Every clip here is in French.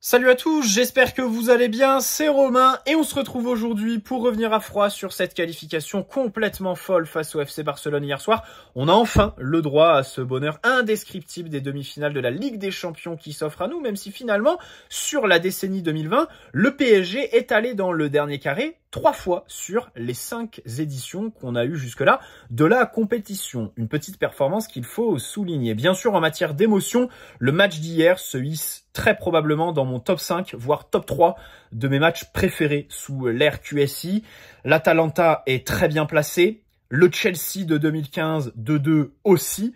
Salut à tous, j'espère que vous allez bien, c'est Romain et on se retrouve aujourd'hui pour revenir à froid sur cette qualification complètement folle face au FC Barcelone hier soir. On a enfin le droit à ce bonheur indescriptible des demi-finales de la Ligue des Champions qui s'offre à nous, même si finalement, sur la décennie 2020, le PSG est allé dans le dernier carré 3 fois sur les 5 éditions qu'on a eues jusque-là de la compétition. Une petite performance qu'il faut souligner. Bien sûr, en matière d'émotion, le match d'hier se hisse très probablement dans mon top 5, voire top 3 de mes matchs préférés sous l'ère QSI. L'Atalanta est très bien placé, le Chelsea de 2015 2-2 aussi.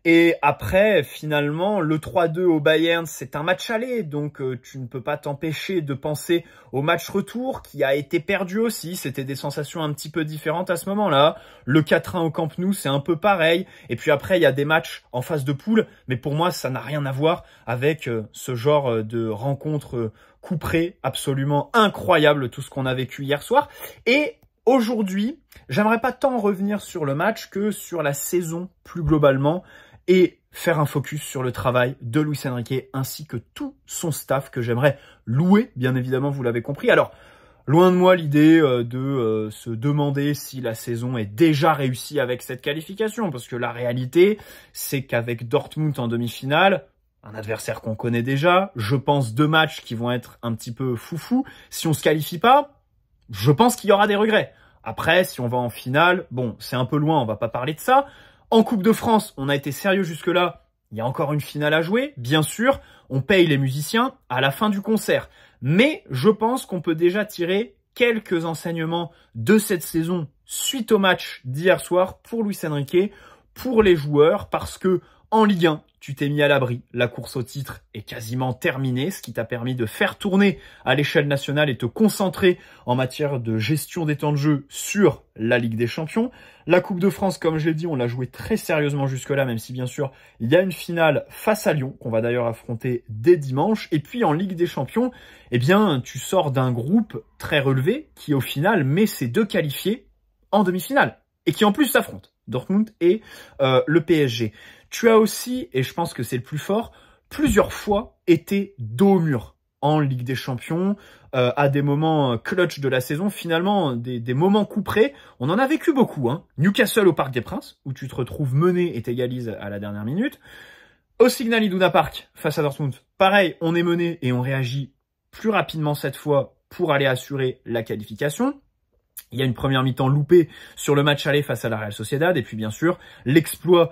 Et après, finalement, le 3-2 au Bayern, c'est un match aller, donc tu ne peux pas t'empêcher de penser au match retour qui a été perdu aussi. C'était des sensations un petit peu différentes à ce moment-là. Le 4-1 au Camp Nou, c'est un peu pareil. Et puis après, il y a des matchs en phase de poule, mais pour moi, ça n'a rien à voir avec ce genre de rencontre couperée absolument incroyable, tout ce qu'on a vécu hier soir. Et aujourd'hui, j'aimerais pas tant revenir sur le match que sur la saison plus globalement, et faire un focus sur le travail de Luis Enrique ainsi que tout son staff que j'aimerais louer, bien évidemment, vous l'avez compris. Alors, loin de moi l'idée de se demander si la saison est déjà réussie avec cette qualification, parce que la réalité, c'est qu'avec Dortmund en demi-finale, un adversaire qu'on connaît déjà, je pense 2 matchs qui vont être un petit peu foufou. Si on se qualifie pas, je pense qu'il y aura des regrets. Après, si on va en finale, bon, c'est un peu loin, on va pas parler de ça. En Coupe de France, on a été sérieux jusque-là. Il y a encore une finale à jouer. Bien sûr, on paye les musiciens à la fin du concert. Mais je pense qu'on peut déjà tirer quelques enseignements de cette saison suite au match d'hier soir pour Luis Enrique, pour les joueurs, parce que en Ligue 1, tu t'es mis à l'abri. La course au titre est quasiment terminée, ce qui t'a permis de faire tourner à l'échelle nationale et te concentrer en matière de gestion des temps de jeu sur la Ligue des Champions. La Coupe de France, comme je l'ai dit, on l'a joué très sérieusement jusque-là, même si bien sûr, il y a une finale face à Lyon, qu'on va d'ailleurs affronter dès dimanche. Et puis en Ligue des Champions, eh bien, tu sors d'un groupe très relevé qui, au final, met ses 2 qualifiés en demi-finale et qui en plus s'affrontent, Dortmund et le PSG. Tu as aussi, et je pense que c'est le plus fort, plusieurs fois été dos au mur en Ligue des Champions, à des moments clutch de la saison, finalement des moments couperés. On en a vécu beaucoup, hein. Newcastle au Parc des Princes, où tu te retrouves mené et t'égalises à la dernière minute. Au Signal Iduna Park, face à Dortmund, pareil, on est mené et on réagit plus rapidement cette fois pour aller assurer la qualification. Il y a une première mi-temps loupée sur le match aller face à la Real Sociedad et puis bien sûr l'exploit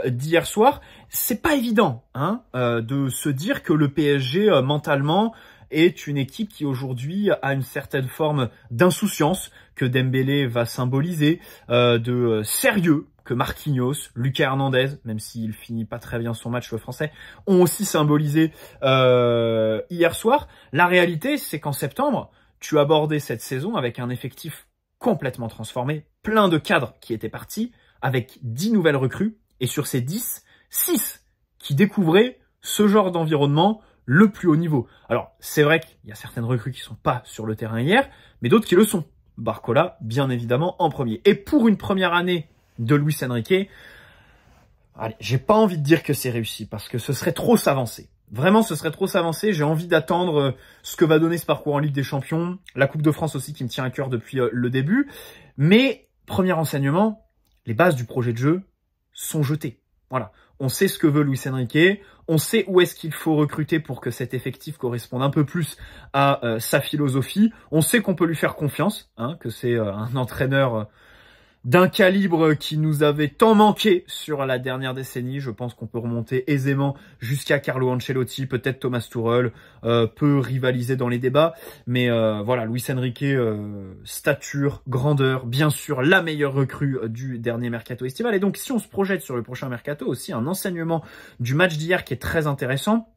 d'hier soir. C'est pas évident hein, de se dire que le PSG mentalement est une équipe qui aujourd'hui a une certaine forme d'insouciance que Dembélé va symboliser, de sérieux que Marquinhos, Lucas Hernandez, même s'il finit pas très bien son match le français, ont aussi symbolisé hier soir. La réalité, c'est qu'en septembre, tu abordais cette saison avec un effectif complètement transformé, plein de cadres qui étaient partis, avec 10 nouvelles recrues, et sur ces 10, 6 qui découvraient ce genre d'environnement le plus haut niveau. Alors, c'est vrai qu'il y a certaines recrues qui sont pas sur le terrain hier, mais d'autres qui le sont. Barcola, bien évidemment, en premier. Et pour une première année de Luis Enrique, allez, j'ai pas envie de dire que c'est réussi, parce que ce serait trop s'avancer. Vraiment, ce serait trop s'avancer. J'ai envie d'attendre ce que va donner ce parcours en Ligue des Champions. La Coupe de France aussi qui me tient à cœur depuis le début. Mais, premier enseignement, les bases du projet de jeu sont jetées. Voilà. On sait ce que veut Luis Enrique. On sait où est-ce qu'il faut recruter pour que cet effectif corresponde un peu plus à sa philosophie. On sait qu'on peut lui faire confiance, hein, que c'est un entraîneur d'un calibre qui nous avait tant manqué sur la dernière décennie. Je pense qu'on peut remonter aisément jusqu'à Carlo Ancelotti, peut-être Thomas Tuchel peut rivaliser dans les débats. Mais voilà, Luis Enrique, stature, grandeur, bien sûr la meilleure recrue du dernier mercato estival. Et donc si on se projette sur le prochain mercato, aussi un enseignement du match d'hier qui est très intéressant,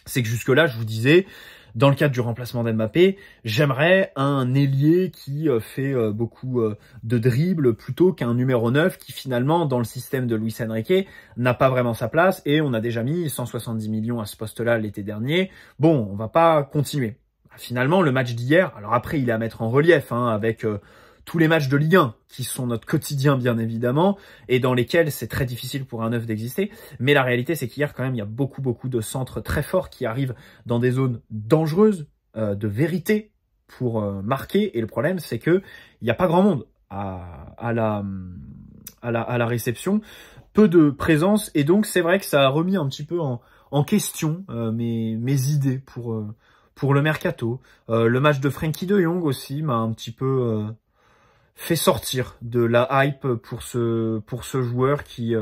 c'est que jusque-là, je vous disais, dans le cadre du remplacement d'Mbappé, j'aimerais un ailier qui fait beaucoup de dribbles plutôt qu'un numéro 9 qui finalement, dans le système de Luis Enrique, n'a pas vraiment sa place. Et on a déjà mis 170 millions à ce poste-là l'été dernier. Bon, on va pas continuer. Finalement, le match d'hier, alors après, il est à mettre en relief hein, avec tous les matchs de Ligue 1, qui sont notre quotidien bien évidemment, et dans lesquels c'est très difficile pour un neuf d'exister. Mais la réalité, c'est qu'hier, quand même, il y a beaucoup de centres très forts qui arrivent dans des zones dangereuses, de vérité, pour marquer. Et le problème, c'est que il n'y a pas grand monde à la réception, peu de présence, et donc c'est vrai que ça a remis un petit peu en question mes idées pour le mercato. Le match de Frenkie de Jong aussi m'a un petit peu fait sortir de la hype pour ce joueur qui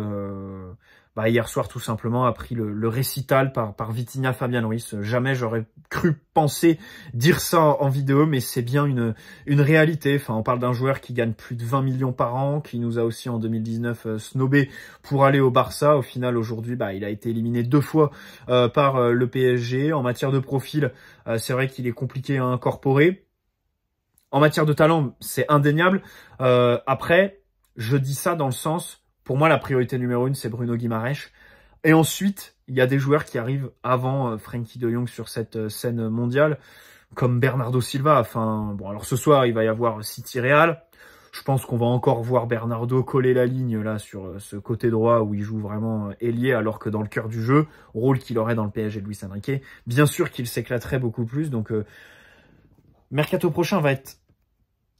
hier soir tout simplement a pris le récital par Vitinha Fabian Ruiz. Jamais j'aurais cru penser dire ça en vidéo, mais c'est bien une réalité. Enfin, on parle d'un joueur qui gagne plus de 20 millions par an, qui nous a aussi en 2019 snobé pour aller au Barça. Au final, aujourd'hui, il a été éliminé 2 fois par le PSG. En matière de profil, c'est vrai qu'il est compliqué à incorporer. En matière de talent, c'est indéniable. Après, je dis ça dans le sens, pour moi, la priorité numéro 1, c'est Bruno Guimaraes. Et ensuite, il y a des joueurs qui arrivent avant Frenkie de Jong sur cette scène mondiale, comme Bernardo Silva. Enfin, bon, alors ce soir, il va y avoir City Real. Je pense qu'on va encore voir Bernardo coller la ligne là sur ce côté droit où il joue vraiment ailier, alors que dans le cœur du jeu, rôle qu'il aurait dans le PSG de Luis Enrique, bien sûr qu'il s'éclaterait beaucoup plus. Donc, mercato prochain va être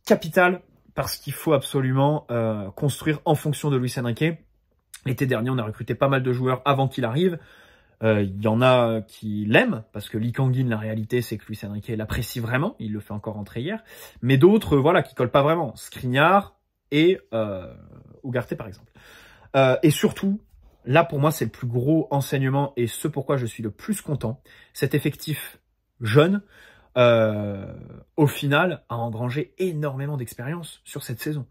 capital, parce qu'il faut absolument construire en fonction de Luis Enrique. L'été dernier, on a recruté pas mal de joueurs avant qu'il arrive. Il y en a qui l'aiment, parce que Lee Kang-in, la réalité, c'est que Luis Enrique l'apprécie vraiment. Il le fait encore rentrer hier. Mais d'autres, qui collent pas vraiment. Skriniar et Ugarte, par exemple. Et surtout, là, pour moi, c'est le plus gros enseignement, et ce pourquoi je suis le plus content. Cet effectif jeune, au final, a engrangé énormément d'expérience sur cette saison.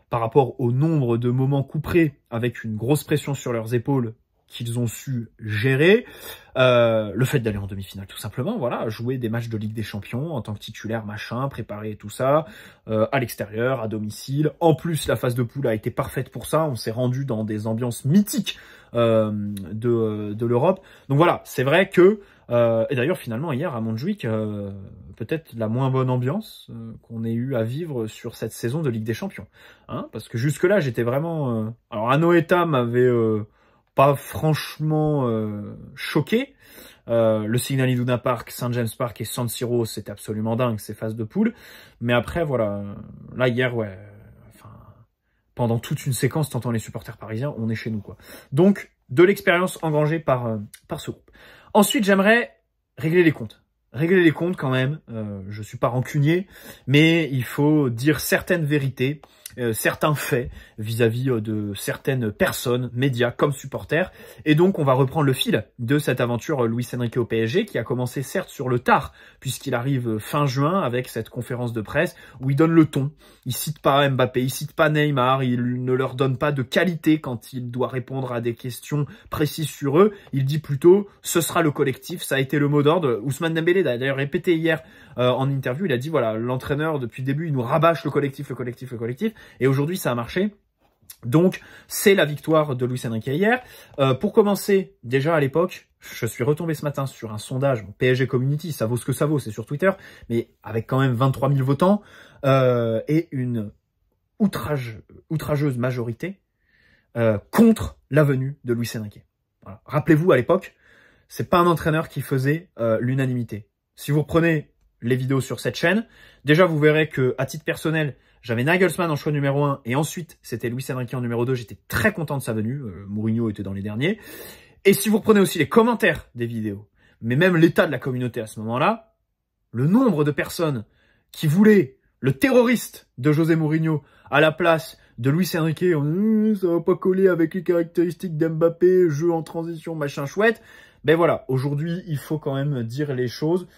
Par rapport au nombre de moments couperés avec une grosse pression sur leurs épaules qu'ils ont su gérer, le fait d'aller en demi-finale tout simplement, jouer des matchs de Ligue des Champions en tant que titulaire, préparer tout ça, à l'extérieur, à domicile. En plus, la phase de poule a été parfaite pour ça, on s'est rendu dans des ambiances mythiques de l'Europe. Donc voilà, c'est vrai que, et d'ailleurs finalement hier à Montjuïc, peut-être la moins bonne ambiance qu'on ait eu à vivre sur cette saison de Ligue des Champions. Parce que jusque-là, j'étais vraiment... Alors Anoeta m'avait pas franchement choqué. Le Signal Iduna Park, St James Park et San Siro, c'était absolument dingue ces phases de poule. Mais après, là hier, pendant toute une séquence, t'entends les supporters parisiens, on est chez nous, quoi. Donc, de l'expérience engrangée par ce groupe. Ensuite, j'aimerais régler les comptes. Régler les comptes quand même, je suis pas rancunier, mais il faut dire certaines vérités, certains faits vis-à-vis de certaines personnes, médias comme supporters. Et donc on va reprendre le fil de cette aventure Luis Enrique au PSG, qui a commencé certes sur le tard, puisqu'il arrive fin juin avec cette conférence de presse où il donne le ton. Il cite pas Mbappé, il cite pas Neymar, il ne leur donne pas de qualité quand il doit répondre à des questions précises sur eux. Il dit plutôt ce sera le collectif, ça a été le mot d'ordre. Ousmane Dembélé a d'ailleurs répété hier en interview, il a dit l'entraîneur depuis le début il nous rabâche le collectif. Et aujourd'hui, ça a marché. Donc, c'est la victoire de Luis Enrique hier. Pour commencer, déjà à l'époque, je suis retombé ce matin sur un sondage PSG Community, ça vaut ce que ça vaut, c'est sur Twitter, mais avec quand même 23 000 votants et une outrageuse majorité contre la venue de Luis Enrique. Voilà. Rappelez-vous, à l'époque, c'est pas un entraîneur qui faisait l'unanimité. Si vous reprenez les vidéos sur cette chaîne, déjà vous verrez que à titre personnel, j'avais Nagelsmann en choix numéro 1 et ensuite c'était Luis Enrique en numéro 2. J'étais très content de sa venue. Mourinho était dans les derniers. Et si vous reprenez aussi les commentaires des vidéos, mais même l'état de la communauté à ce moment-là, le nombre de personnes qui voulaient le terroriste de José Mourinho à la place de Luis Enrique, ça va pas coller avec les caractéristiques d'Mbappé, jeu en transition, machin chouette. Ben voilà, aujourd'hui, il faut quand même dire les choses.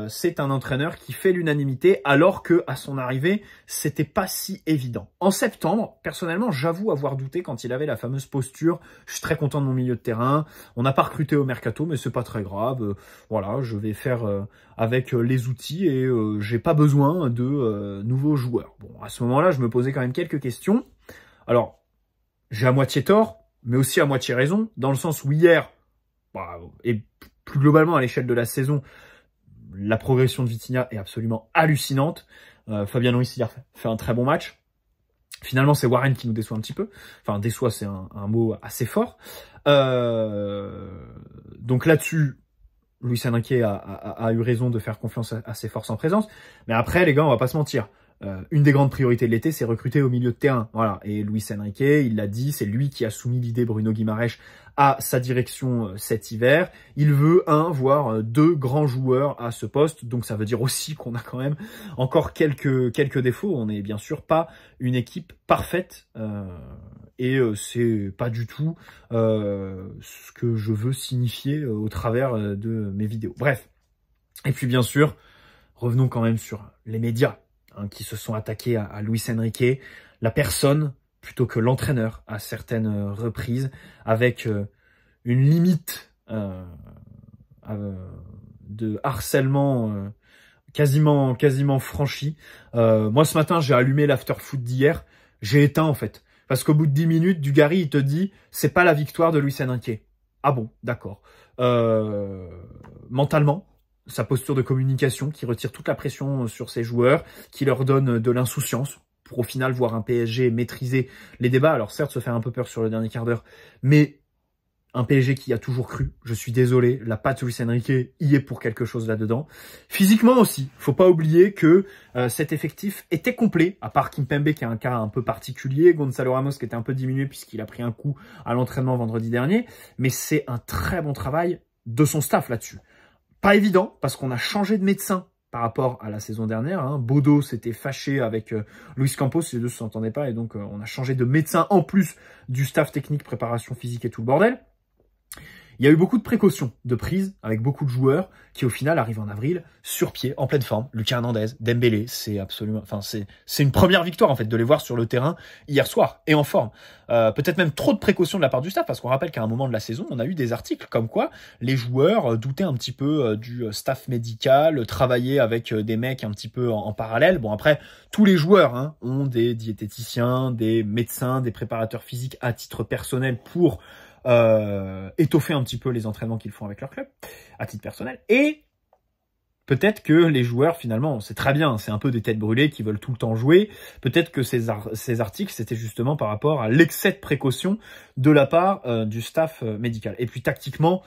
C'est un entraîneur qui fait l'unanimité, alors que à son arrivée, c'était pas si évident. En septembre, personnellement, j'avoue avoir douté quand il avait la fameuse posture. Je suis très content de mon milieu de terrain. On n'a pas recruté au mercato, mais c'est pas très grave. Voilà, je vais faire avec les outils et j'ai pas besoin de nouveaux joueurs. Bon, à ce moment-là, je me posais quand même quelques questions. Alors, j'ai à moitié tort, mais aussi à moitié raison, dans le sens où hier, et plus globalement à l'échelle de la saison, la progression de Vitinha est absolument hallucinante. Fabian Ruiz hier fait un très bon match. Finalement, c'est Warren qui nous déçoit un petit peu. Enfin, déçoit, c'est un mot assez fort. Donc là-dessus, Luis Enrique a eu raison de faire confiance à ses forces en présence. Mais après, les gars, on va pas se mentir. Une des grandes priorités de l'été, c'est recruter au milieu de terrain. Voilà. Et Luis Enrique, il l'a dit, c'est lui qui a soumis l'idée Bruno Guimaraes à sa direction cet hiver. Il veut voire 2 grands joueurs à ce poste. Donc ça veut dire aussi qu'on a quand même encore quelques défauts. On n'est bien sûr pas une équipe parfaite. Et c'est pas du tout ce que je veux signifier au travers de mes vidéos. Bref. Et puis bien sûr, revenons quand même sur les médias qui se sont attaqués à Luis Enrique, la personne plutôt que l'entraîneur à certaines reprises, avec une limite de harcèlement quasiment franchie. Moi ce matin j'ai allumé l'after-foot d'hier, j'ai éteint en fait, parce qu'au bout de 10 minutes, Dugarry il te dit c'est pas la victoire de Luis Enrique. Ah bon, d'accord. Mentalement, sa posture de communication qui retire toute la pression sur ses joueurs, qui leur donne de l'insouciance pour au final voir un PSG maîtriser les débats. Alors certes, se faire un peu peur sur le dernier quart d'heure, mais un PSG qui a toujours cru. Je suis désolé, la patte Luis Enrique y est pour quelque chose là-dedans. Physiquement aussi, faut pas oublier que cet effectif était complet, à part Kimpembe qui a un cas un peu particulier, Gonzalo Ramos qui était un peu diminué puisqu'il a pris un coup à l'entraînement vendredi dernier, mais c'est un très bon travail de son staff là-dessus. Pas évident, parce qu'on a changé de médecin par rapport à la saison dernière. Bodo s'était fâché avec Luis Campos, les deux ne s'entendaient pas, et donc on a changé de médecin en plus du staff technique, préparation physique et tout le bordel. Il y a eu beaucoup de précautions de prise avec beaucoup de joueurs qui au final arrivent en avril sur pied, en pleine forme. Lucas Hernandez, Dembélé, c'est absolument, c'est une première victoire en fait de les voir sur le terrain hier soir et en forme. Peut-être même trop de précautions de la part du staff parce qu'on rappelle qu'à un moment de la saison, on a eu des articles comme quoi les joueurs doutaient un petit peu du staff médical, travaillaient avec des mecs un petit peu en parallèle. Bon après, tous les joueurs ont des diététiciens, des médecins, des préparateurs physiques à titre personnel pour étoffer un petit peu les entraînements qu'ils font avec leur club, à titre personnel. Et peut-être que les joueurs, finalement, c'est très bien, c'est un peu des têtes brûlées qui veulent tout le temps jouer. Peut-être que ces articles, c'était justement par rapport à l'excès de précaution de la part du staff médical. Et puis tactiquement,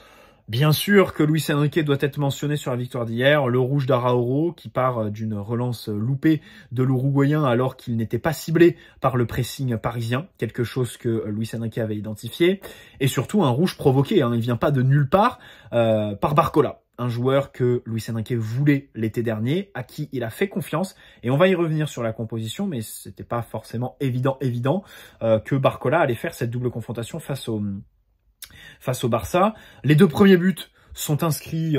bien sûr que Luis Enrique doit être mentionné sur la victoire d'hier, le rouge d'Araújo qui part d'une relance loupée de l'Uruguayen alors qu'il n'était pas ciblé par le pressing parisien, quelque chose que Luis Enrique avait identifié, et surtout un rouge provoqué, il vient pas de nulle part, par Barcola, un joueur que Luis Enrique voulait l'été dernier, à qui il a fait confiance, et on va y revenir sur la composition, mais c'était pas forcément évident que Barcola allait faire cette double confrontation face au Barça. Les 2 premiers buts sont inscrits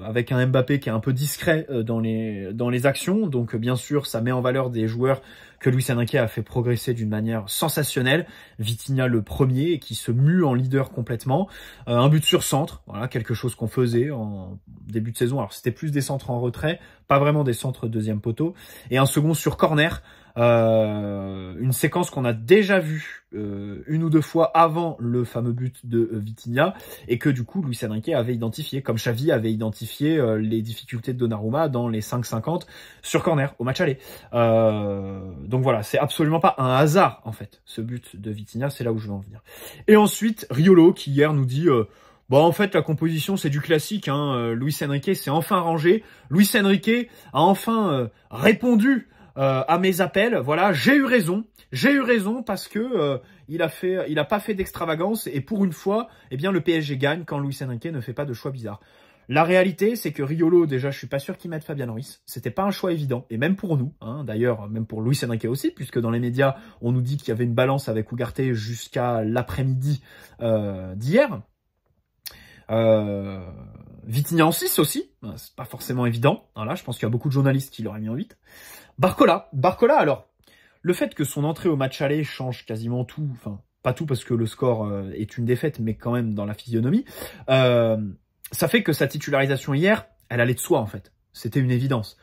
avec un Mbappé qui est un peu discret dans les actions. Donc bien sûr, ça met en valeur des joueurs que Luis Enrique a fait progresser d'une manière sensationnelle. Vitinha le premier qui se mue en leader complètement. Un but sur centre, voilà, quelque chose qu'on faisait en début de saison. Alors c'était plus des centres en retrait, pas vraiment des centres deuxième poteau. Et un second sur corner. Une séquence qu'on a déjà vue 1 ou 2 fois avant le fameux but de Vitinha et que du coup Luis Enrique avait identifié, comme Xavi avait identifié les difficultés de Donnarumma dans les 5-50 sur corner au match aller. Donc voilà, c'est absolument pas un hasard en fait ce but de Vitinha, c'est là où je veux en venir. Et ensuite Riolo qui hier nous dit en fait, la composition, c'est du classique. Luis Enrique s'est enfin rangé. Luis Enrique a enfin répondu à mes appels. Voilà, j'ai eu raison parce que il a pas fait d'extravagance et pour une fois, eh bien le PSG gagne quand Luis Enrique ne fait pas de choix bizarres. La réalité, c'est que Riolo, déjà, je suis pas sûr qu'il mette Fabian Ruiz. C'était pas un choix évident, et même pour nous, d'ailleurs, même pour Luis Enrique aussi, puisque dans les médias, on nous dit qu'il y avait une balance avec Ugarte jusqu'à l'après-midi d'hier. Vitinha en 6 aussi, c'est pas forcément évident. Voilà, je pense qu'il y a beaucoup de journalistes qui l'auraient mis en 8. Barcola, alors, le fait que son entrée au match aller change quasiment tout, enfin, pas tout parce que le score est une défaite, mais quand même dans la physionomie, ça fait que sa titularisation hier, elle allait de soi en fait. C'était une évidence.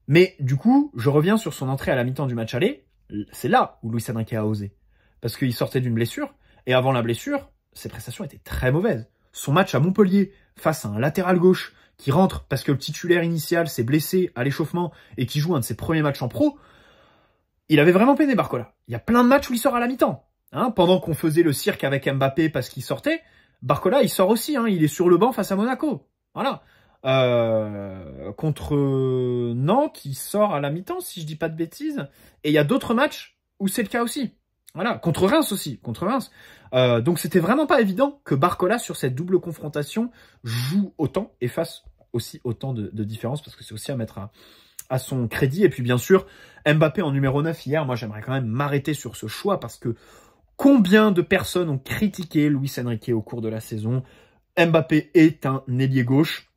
Mais du coup, je reviens sur son entrée à la mi-temps du match aller, c'est là où Luis Enrique a osé. Parce qu'il sortait d'une blessure, et avant la blessure, ses prestations étaient très mauvaises. Son match à Montpellier, face à un latéral gauche qui rentre parce que le titulaire initial s'est blessé à l'échauffement et qui joue un de ses premiers matchs en pro, il avait vraiment peiné Barcola. Il y a plein de matchs où il sort à la mi-temps. Hein, pendant qu'on faisait le cirque avec Mbappé parce qu'il sortait, Barcola, il sort aussi. Hein, il est sur le banc face à Monaco. Voilà. Contre Nantes, il sort à la mi-temps, si je dis pas de bêtises. Et il y a d'autres matchs où c'est le cas aussi. Voilà, contre Reims aussi, contre Reims. Donc c'était vraiment pas évident que Barcola, sur cette double confrontation, joue autant et fasse aussi autant de différence, parce que c'est aussi à mettre à son crédit. Et puis bien sûr, Mbappé en numéro 9 hier, moi j'aimerais quand même m'arrêter sur ce choix, parce que combien de personnes ont critiqué Luis Enrique au cours de la saison? Mbappé est un ailier gauche,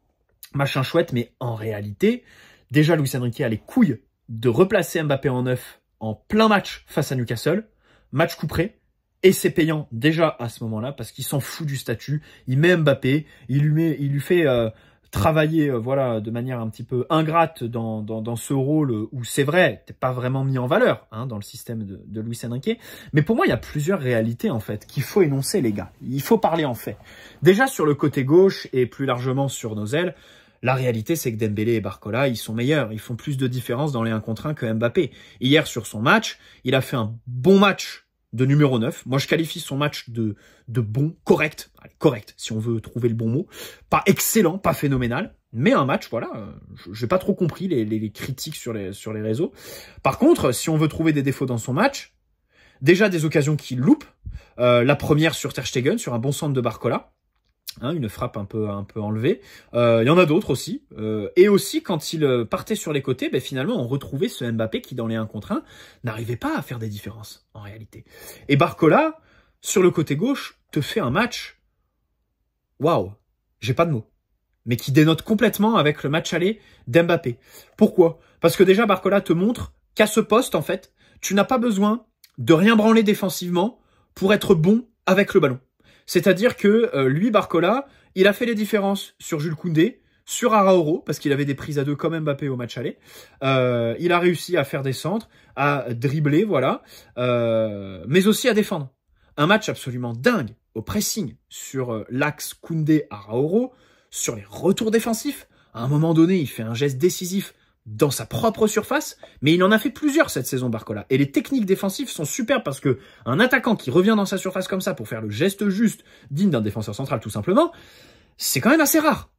machin chouette, mais en réalité, déjà Luis Enrique a les couilles de replacer Mbappé en 9 en plein match face à Newcastle, match couperé, et c'est payant déjà à ce moment-là, parce qu'il s'en fout du statut, il met Mbappé, il lui fait travailler voilà, de manière un petit peu ingrate dans ce rôle où c'est vrai, t'es pas vraiment mis en valeur hein, dans le système de Luis Enrique. Mais pour moi, il y a plusieurs réalités en fait qu'il faut énoncer, les gars. Il faut parler en fait. Déjà sur le côté gauche et plus largement sur nos ailes, la réalité c'est que Dembélé et Barcola, ils sont meilleurs. Ils font plus de différence dans les 1 contre 1 que Mbappé. Hier sur son match, il a fait un bon match de numéro 9. Moi, je qualifie son match de bon, correct. Allez, correct, si on veut trouver le bon mot. Pas excellent, pas phénoménal, mais un match, voilà. J'ai pas trop compris les critiques sur les réseaux. Par contre, si on veut trouver des défauts dans son match, déjà des occasions qu'il loupe. La première sur Ter Stegen, sur un bon centre de Barcola. Hein, une frappe un peu enlevée. Il y en a d'autres aussi. Et aussi, quand il partait sur les côtés, ben, finalement, on retrouvait ce Mbappé qui, dans les 1 contre 1, n'arrivait pas à faire des différences, en réalité. Et Barcola, sur le côté gauche, te fait un match, waouh, j'ai pas de mots, mais qui dénote complètement avec le match aller d'Mbappé. Pourquoi? Parce que déjà, Barcola te montre qu'à ce poste, en fait, tu n'as pas besoin de rien branler défensivement pour être bon avec le ballon. C'est-à-dire que lui, Barcola, il a fait les différences sur Jules Koundé, sur Araújo, parce qu'il avait des prises à 2 comme Mbappé au match aller. Il a réussi à faire des centres, à dribbler, voilà, mais aussi à défendre. Un match absolument dingue au pressing sur l'axe Koundé-Araújo, sur les retours défensifs. À un moment donné, il fait un geste décisif dans sa propre surface, mais il en a fait plusieurs cette saison, Barcola. Et les techniques défensives sont super parce que un attaquant qui revient dans sa surface comme ça pour faire le geste juste, digne d'un défenseur central tout simplement, c'est quand même assez rare.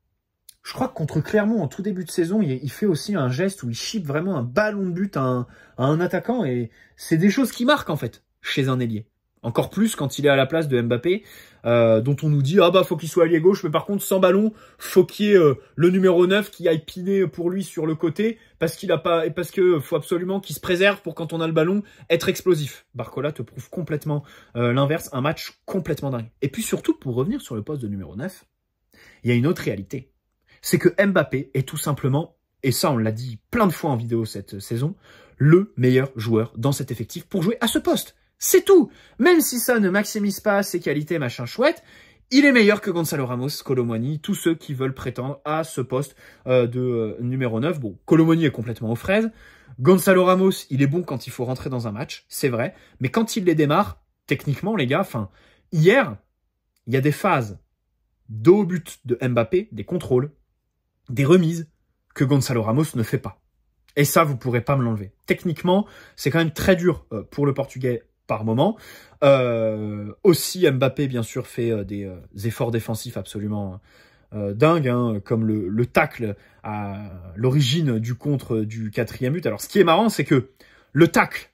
Je crois que contre Clermont, en tout début de saison, il fait aussi un geste où il chip vraiment un ballon de but à un attaquant, et c'est des choses qui marquent en fait chez un ailier. Encore plus quand il est à la place de Mbappé, dont on nous dit « Ah bah faut qu'il soit ailier gauche, mais par contre sans ballon, faut qu'il y ait le numéro 9 qui aille piner pour lui sur le côté, parce qu'il a pas, et parce que faut absolument qu'il se préserve pour quand on a le ballon, être explosif. » Barcola te prouve complètement l'inverse, un match complètement dingue. Et puis surtout, pour revenir sur le poste de numéro 9, il y a une autre réalité. C'est que Mbappé est tout simplement, et ça on l'a dit plein de fois en vidéo cette saison, le meilleur joueur dans cet effectif pour jouer à ce poste. C'est tout. Même si ça ne maximise pas ses qualités, machin chouette, il est meilleur que Gonzalo Ramos, Kolo Muani, tous ceux qui veulent prétendre à ce poste de numéro 9. Bon, Kolo Muani est complètement aux fraises. Gonzalo Ramos, il est bon quand il faut rentrer dans un match, c'est vrai. Mais quand il les démarre, techniquement, les gars, hier, il y a des phases de haut but de Mbappé, des contrôles, des remises que Gonzalo Ramos ne fait pas. Et ça, vous pourrez pas me l'enlever. Techniquement, c'est quand même très dur pour le Portugais par moment. Aussi, Mbappé, bien sûr, fait des efforts défensifs absolument dingues, hein, comme le tacle à l'origine du contre du 4e but. Alors, ce qui est marrant, c'est que le tacle,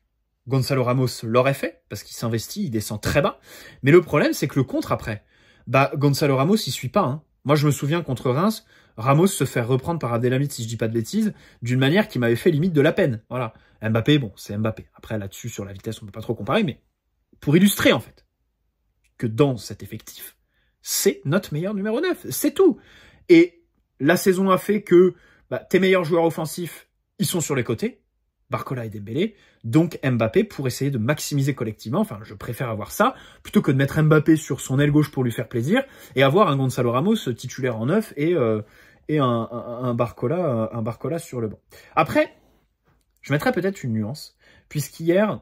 Gonzalo Ramos l'aurait fait, parce qu'il s'investit, il descend très bas. Mais le problème, c'est que le contre, après, bah, Gonzalo Ramos, il suit pas. Hein. Moi, je me souviens, contre Reims, Ramos se fait reprendre par Abdelhamid, si je dis pas de bêtises, d'une manière qui m'avait fait limite de la peine. Voilà. Mbappé, bon, c'est Mbappé. Après, là-dessus, sur la vitesse, on peut pas trop comparer, mais pour illustrer, en fait, que dans cet effectif, c'est notre meilleur numéro 9. C'est tout. Et la saison a fait que tes meilleurs joueurs offensifs, ils sont sur les côtés, Barcola et Dembélé, donc Mbappé, pour essayer de maximiser collectivement, enfin, je préfère avoir ça, plutôt que de mettre Mbappé sur son aile gauche pour lui faire plaisir, et avoir un Gonzalo Ramos titulaire en 9 et un Barcola sur le banc. Après, je mettrais peut-être une nuance, puisqu'hier,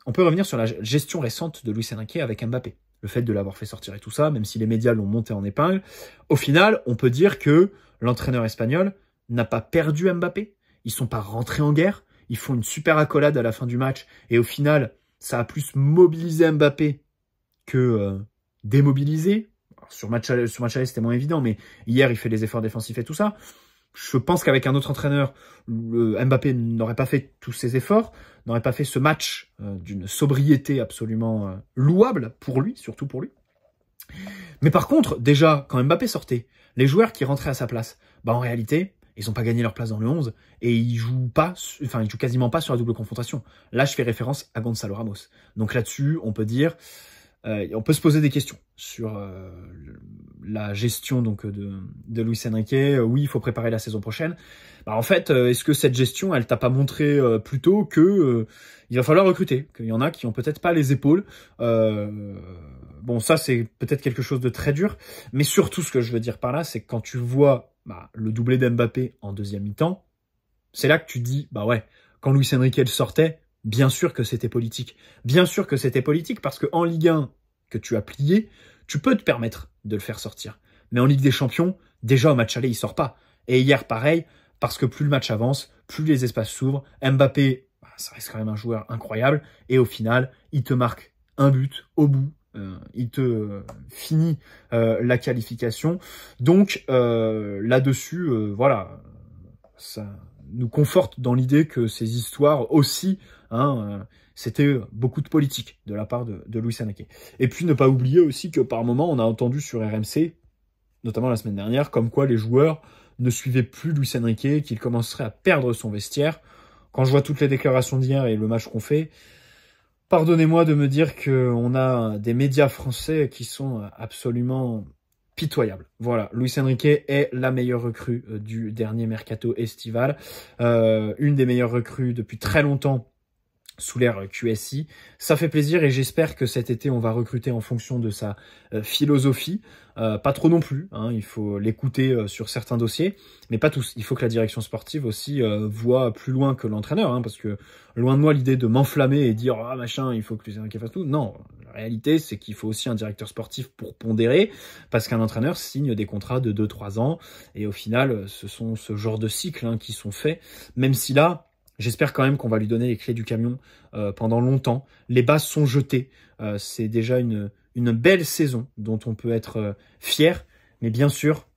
on peut revenir sur la gestion récente de Luis Enrique avec Mbappé. Le fait de l'avoir fait sortir et tout ça, même si les médias l'ont monté en épingle, au final, on peut dire que l'entraîneur espagnol n'a pas perdu Mbappé. Ils sont pas rentrés en guerre. Ils font une super accolade à la fin du match. Et au final, ça a plus mobilisé Mbappé que démobilisé. Alors, sur match aller, c'était moins évident, mais hier, il fait les efforts défensifs et tout ça. Je pense qu'avec un autre entraîneur, Mbappé n'aurait pas fait tous ces efforts, n'aurait pas fait ce match d'une sobriété absolument louable pour lui, surtout pour lui. Mais par contre, déjà, quand Mbappé sortait, les joueurs qui rentraient à sa place, bah en réalité, ils n'ont pas gagné leur place dans le 11 et ils jouent quasiment pas sur la double confrontation. Là, je fais référence à Gonzalo Ramos. Donc là-dessus, on peut dire, on peut se poser des questions sur la gestion donc de Luis Enrique. Oui, il faut préparer la saison prochaine. Bah, en fait, est-ce que cette gestion, elle t'a pas montré plus tôt que il va falloir recruter, qu'il y en a qui ont peut-être pas les épaules. Bon, ça c'est peut-être quelque chose de très dur, mais surtout ce que je veux dire par là, c'est que quand tu vois le doublé d'Mbappé en deuxième mi-temps, c'est là que tu te dis, bah ouais, quand Luis Enrique sortait, bien sûr que c'était politique. Bien sûr que c'était politique parce que en Ligue 1 que tu as plié, tu peux te permettre de le faire sortir. Mais en Ligue des Champions, déjà au match aller, il sort pas. Et hier, pareil, parce que plus le match avance, plus les espaces s'ouvrent. Mbappé, ça reste quand même un joueur incroyable. Et au final, il te marque un but au bout. Il te finit la qualification. Donc là-dessus, voilà, ça nous conforte dans l'idée que ces histoires aussi, c'était beaucoup de politique de la part de Luis Enrique. Et puis ne pas oublier aussi que par moment, on a entendu sur RMC, notamment la semaine dernière, comme quoi les joueurs ne suivaient plus Luis Enrique, qu'il commencerait à perdre son vestiaire. Quand je vois toutes les déclarations d'hier et le match qu'on fait, pardonnez-moi de me dire qu'on a des médias français qui sont absolument pitoyables. Voilà, Luis Enrique est la meilleure recrue du dernier mercato estival, une des meilleures recrues depuis très longtemps sous l'ère QSI. Ça fait plaisir et j'espère que cet été, on va recruter en fonction de sa philosophie. Pas trop non plus, il faut l'écouter sur certains dossiers, mais pas tous. Il faut que la direction sportive aussi voit plus loin que l'entraîneur, parce que loin de moi l'idée de m'enflammer et dire « Ah machin, il faut que les Enrique fassent tout ». Non, la réalité, c'est qu'il faut aussi un directeur sportif pour pondérer, parce qu'un entraîneur signe des contrats de 2-3 ans, et au final, ce sont ce genre de cycles qui sont faits, même si là, j'espère quand même qu'on va lui donner les clés du camion pendant longtemps. Les bases sont jetées. C'est déjà une belle saison dont on peut être fier. Mais bien sûr,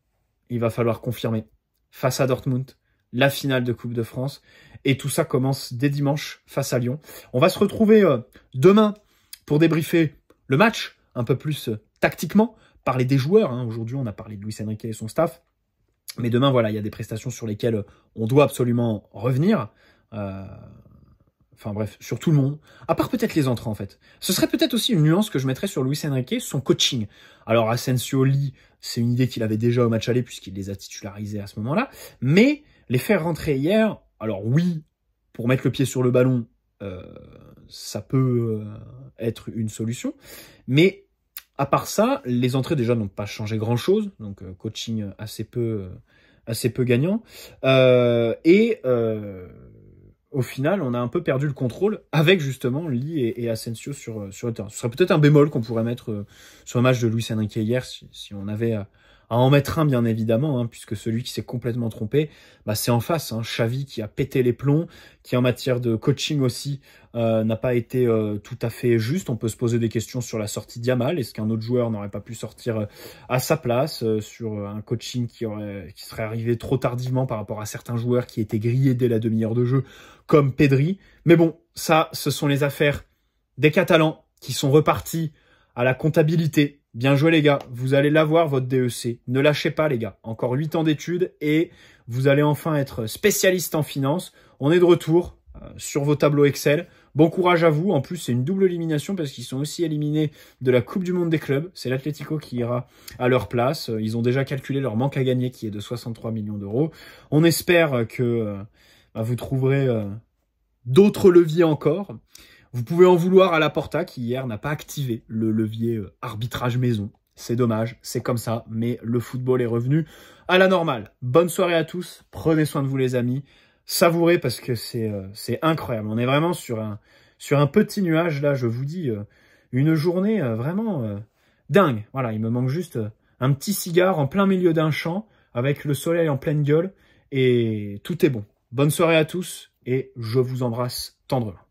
il va falloir confirmer face à Dortmund, la finale de Coupe de France. Et tout ça commence dès dimanche face à Lyon. On va se retrouver demain pour débriefer le match un peu plus tactiquement, parler des joueurs. Aujourd'hui, on a parlé de Luis Enrique et son staff. Mais demain, voilà, il y a des prestations sur lesquelles on doit absolument revenir. Enfin bref, sur tout le monde, à part peut-être les entrants en fait. Ce serait peut-être aussi une nuance que je mettrais sur Luis Enrique, son coaching. Alors Asensio, Lee, c'est une idée qu'il avait déjà au match aller puisqu'il les a titularisés à ce moment-là, mais les faire rentrer hier, alors oui, pour mettre le pied sur le ballon, ça peut être une solution, mais à part ça, les entrées déjà n'ont pas changé grand-chose, donc coaching assez peu gagnant, au final, on a un peu perdu le contrôle avec justement Lee et Asensio sur le terrain. Ce serait peut-être un bémol qu'on pourrait mettre sur le match de Luis Enrique hier, si on avait à en mettre un, bien évidemment, puisque celui qui s'est complètement trompé, c'est en face, Xavi qui a pété les plombs, qui en matière de coaching aussi n'a pas été tout à fait juste. On peut se poser des questions sur la sortie d'Yamal. Est-ce qu'un autre joueur n'aurait pas pu sortir à sa place sur un coaching qui serait arrivé trop tardivement par rapport à certains joueurs qui étaient grillés dès la demi-heure de jeu, comme Pedri. Mais bon, ça, ce sont les affaires des Catalans qui sont repartis à la comptabilité. Bien joué les gars, vous allez l'avoir votre DEC. Ne lâchez pas les gars, encore 8 ans d'études et vous allez enfin être spécialiste en finance. On est de retour sur vos tableaux Excel. Bon courage à vous. En plus, c'est une double élimination parce qu'ils sont aussi éliminés de la Coupe du Monde des clubs. C'est l'Atlético qui ira à leur place. Ils ont déjà calculé leur manque à gagner qui est de 63 millions d'euros. On espère que vous trouverez d'autres leviers encore. Vous pouvez en vouloir à Laporta qui hier n'a pas activé le levier arbitrage maison. C'est dommage, c'est comme ça, mais le football est revenu à la normale. Bonne soirée à tous, prenez soin de vous les amis. Savourez parce que c'est incroyable. On est vraiment sur un petit nuage là, je vous dis, une journée vraiment dingue. Voilà, il me manque juste un petit cigare en plein milieu d'un champ avec le soleil en pleine gueule et tout est bon. Bonne soirée à tous et je vous embrasse tendrement.